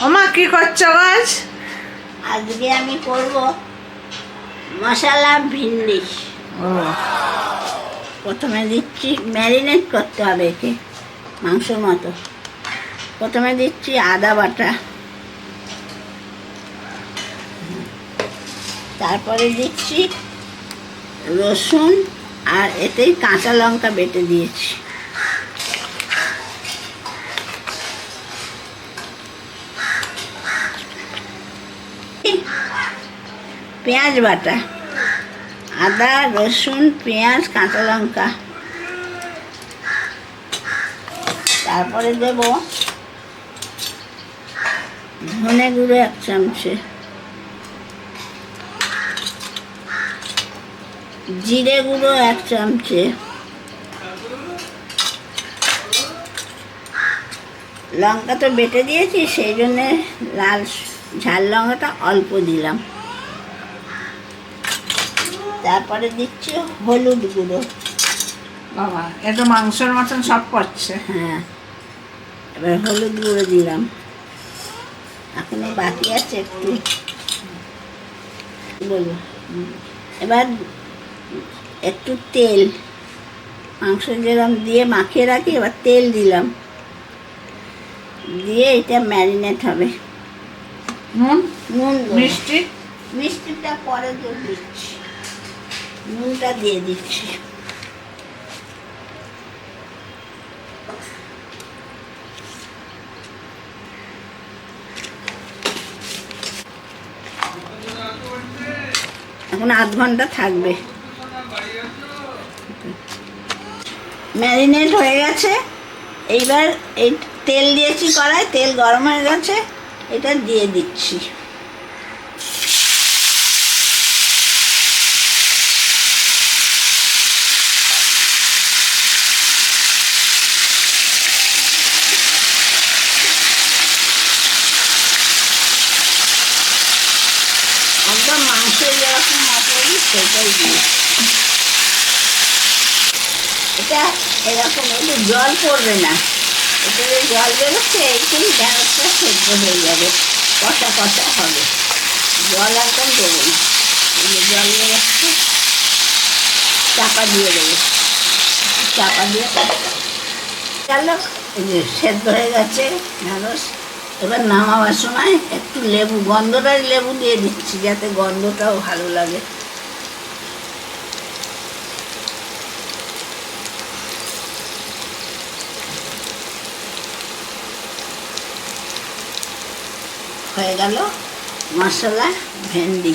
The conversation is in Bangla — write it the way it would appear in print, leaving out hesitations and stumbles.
ওমা কি করছো গাছ? আজকে আমি করব মশলা ভিন্ডি। ও প্রথমে দিচ্ছি, ম্যারিনেট করতে হবে একে মাংসর মতো। প্রথমে দিচ্ছি আদা বাটা, তারপরে দিচ্ছি রসুন, আর এতেই কাঁচা লঙ্কা বেটে দিয়েছি। পেঁয়াজ বাটা, আদা রসুন পেঁয়াজ কাঁচা লঙ্কা, তারপরে দেব ধনে গুঁড়ো 1 চামচে, জিরে গুঁড়ো 1 চামচে, লঙ্কা তো বেটে দিয়েছি, সেই জন্যে লাল ঝাল লঙ্কাটা অল্প দিলাম। তারপরে দিচ্ছি হলুদ গুঁড়ো। বাবা, এ তো মাংসের মতন সব পড়ছে। হ্যাঁ, এবার হলুদ গুঁড়ো দিলাম। এখনো বাকি আছে একটু, বলবো। এবার একটু তেল, মাংস যেরকম দিয়ে মাখিয়ে রাখি, এবার তেল দিলাম, দিয়ে এটা ম্যারিনেট হবে। নুন নুন দেবো। মিষ্টি মিষ্টিটা পরে দিচ্ছি, নুনটা দিয়ে দিচ্ছি। এখন 1/2 ঘন্টা থাকবে। ম্যারিনেট হয়ে গেছে। এইবার এই তেল দিয়েছি কড়াই, তেল গরম হয়ে গেছে, এটা দিয়ে দিচ্ছি। একদম মাংসের যেরকম মশলা সেটাই দিয়ে, এটা এরকম একটু জল পড়বে না, এটা যে জল বেরোচ্ছে এইখানে ঢ্যাঁড়সটা সেদ্ধ হয়ে যাবে, কষা কষা হবে, জল একদম দেবো না। এই যে জল বেরোচ্ছে, চাপা দিয়ে দেবো, চাপা দিয়ে গেল। এই যে সেদ্ধ হয়ে গেছে ঢ্যাঁড়স। এবার নামাবার সময় একটু লেবু, গন্ধরাজ লেবু দিয়ে দিচ্ছি, যাতে গন্ধটাও ভালো লাগে। হয়ে গেল মশলা ভেন্ডি।